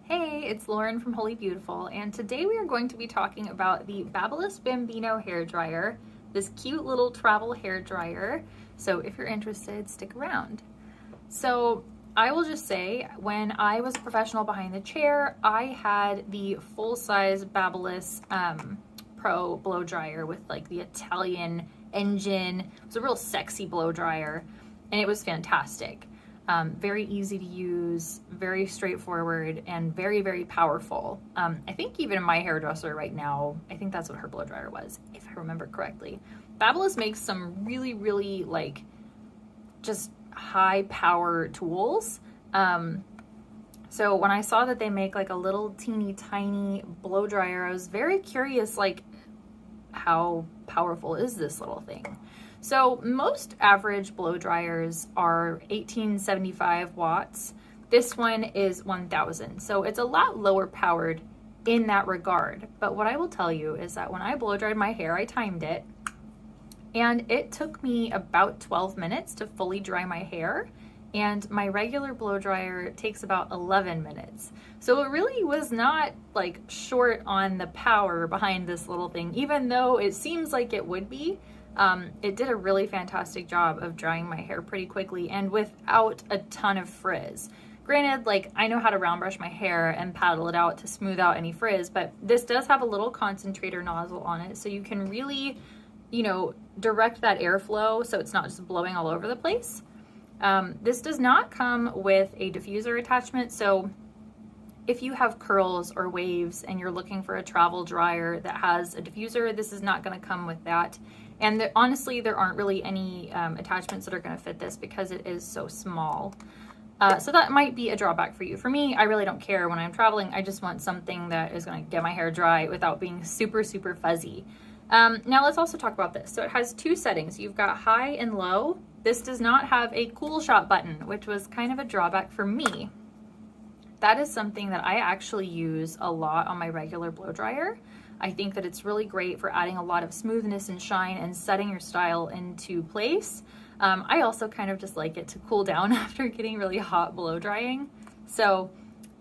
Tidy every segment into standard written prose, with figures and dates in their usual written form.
Hey, it's Lauren from Holy Beautiful, and today we are going to be talking about the BaByliss BamBino hair dryer, this cute little travel hair dryer. So if you're interested, stick around. So I will just say, when I was a professional behind the chair, I had the full-size BaByliss Pro blow dryer with like the Italian engine. It was a real sexy blow dryer, and it was fantastic. Very easy to use, very straightforward, and very, very powerful. I think even my hairdresser right now, I think that's what her blow dryer was, if I remember correctly. BaByliss makes some really, really like just high power tools. So when I saw that they make like a little teeny tiny blow dryer, I was very curious, like, how powerful is this little thing? So most average blow dryers are 1875 watts. This one is 1000. So it's a lot lower powered in that regard. But what I will tell you is that when I blow dried my hair, I timed it, and it took me about 12 minutes to fully dry my hair. And my regular blow dryer takes about 11 minutes. So it really was not like short on the power behind this little thing, even though it seems like it would be. It did a really fantastic job of drying my hair pretty quickly and without a ton of frizz. Granted, like, I know how to round brush my hair and paddle it out to smooth out any frizz, but this does have a little concentrator nozzle on it, so you can really, you know, direct that airflow so it's not just blowing all over the place. This does not come with a diffuser attachment, so if you have curls or waves and you're looking for a travel dryer that has a diffuser, this is not going to come with that. And honestly, there aren't really any attachments that are going to fit this because it is so small. So that might be a drawback for you. For me, I really don't care when I'm traveling. I just want something that is going to get my hair dry without being super, super fuzzy. Now let's also talk about this. So it has two settings. You've got high and low. This does not have a cool shot button, which was kind of a drawback for me. That is something that I actually use a lot on my regular blow dryer. I think that it's really great for adding a lot of smoothness and shine and setting your style into place. I also kind of just like it to cool down after getting really hot blow drying. So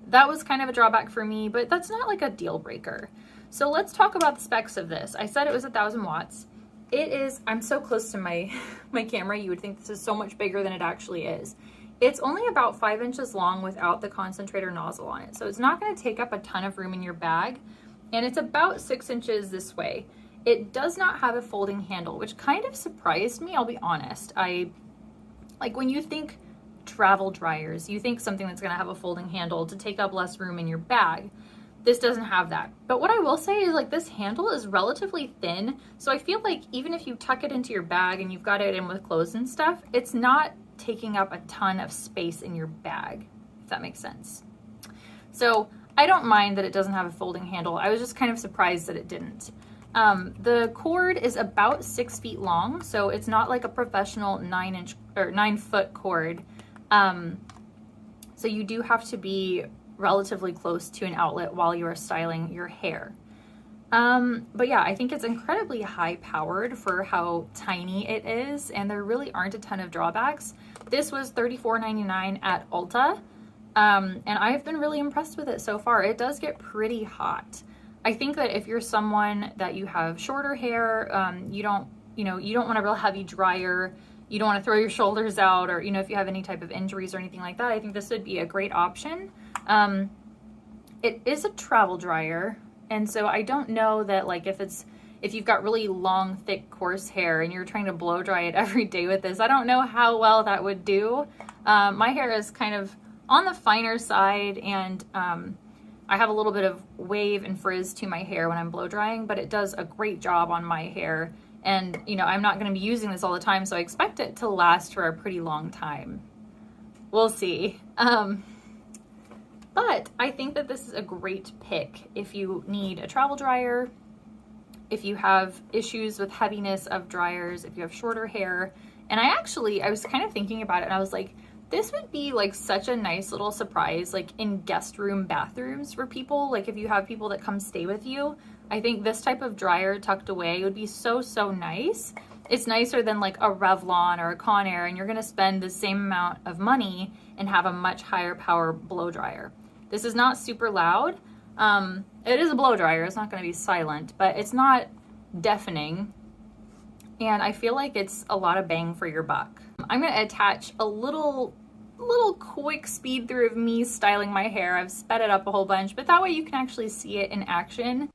that was kind of a drawback for me, but that's not like a deal breaker. So let's talk about the specs of this. I said it was 1000 watts. It is, I'm so close to my camera, you would think this is so much bigger than it actually is. It's only about 5 inches long without the concentrator nozzle on it. So it's not going to take up a ton of room in your bag. And it's about 6 inches this way. It does not have a folding handle, which kind of surprised me, I'll be honest. Like, when you think travel dryers, you think something that's gonna have a folding handle to take up less room in your bag. This doesn't have that. But what I will say is, like, this handle is relatively thin. So I feel like even if you tuck it into your bag and you've got it in with clothes and stuff, it's not taking up a ton of space in your bag, if that makes sense. So I don't mind that it doesn't have a folding handle. I was just kind of surprised that it didn't. The cord is about 6 feet long, so it's not like a professional 9 foot cord. So you do have to be relatively close to an outlet while you are styling your hair. But yeah, I think it's incredibly high powered for how tiny it is, and there really aren't a ton of drawbacks. This was $34.99 at Ulta. And I've been really impressed with it so far. It does get pretty hot. I think that if you're someone that you have shorter hair, you don't want a real heavy dryer, you don't want to throw your shoulders out, or, if you have any type of injuries or anything like that, I think this would be a great option. It is a travel dryer, and so I don't know that, like, if you've got really long, thick, coarse hair and you're trying to blow dry it every day with this, I don't know how well that would do. My hair is kind of on the finer side, and I have a little bit of wave and frizz to my hair when I'm blow drying, but it does a great job on my hair. And, I'm not going to be using this all the time, so I expect it to last for a pretty long time. We'll see. But I think that this is a great pick if you need a travel dryer, if you have issues with heaviness of dryers, if you have shorter hair. And I was kind of thinking about it, and I was like, this would be like such a nice little surprise, like in guest room bathrooms for people. Like if you have people that come stay with you, I think this type of dryer tucked away would be so, so nice. It's nicer than like a Revlon or a Conair, and you're gonna spend the same amount of money and have a much higher power blow dryer. This is not super loud. It is a blow dryer, it's not going to be silent, but it's not deafening. And I feel like it's a lot of bang for your buck. I'm going to attach a little quick speed through of me styling my hair. I've sped it up a whole bunch, but that way you can actually see it in action.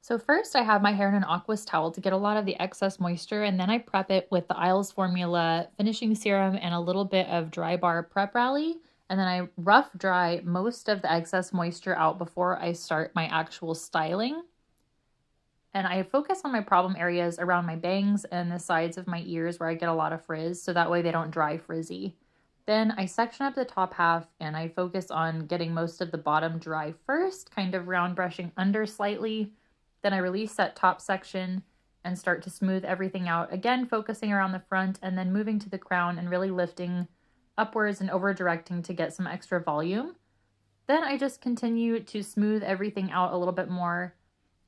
So first I have my hair in an aqueous towel to get a lot of the excess moisture, and then I prep it with the Isles Formula finishing serum and a little bit of Dry Bar Prep Rally. And then I rough dry most of the excess moisture out before I start my actual styling. And I focus on my problem areas around my bangs and the sides of my ears where I get a lot of frizz, so that way they don't dry frizzy. Then I section up the top half and I focus on getting most of the bottom dry first, kind of round brushing under slightly. Then I release that top section and start to smooth everything out, again focusing around the front and then moving to the crown and really lifting upwards and over directing to get some extra volume. Then I just continue to smooth everything out a little bit more,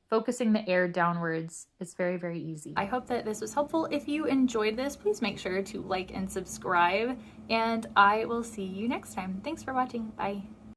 focusing the air downwards. It's very, very easy. I hope that this was helpful. If you enjoyed this, please make sure to like and subscribe, and I will see you next time. Thanks for watching. Bye.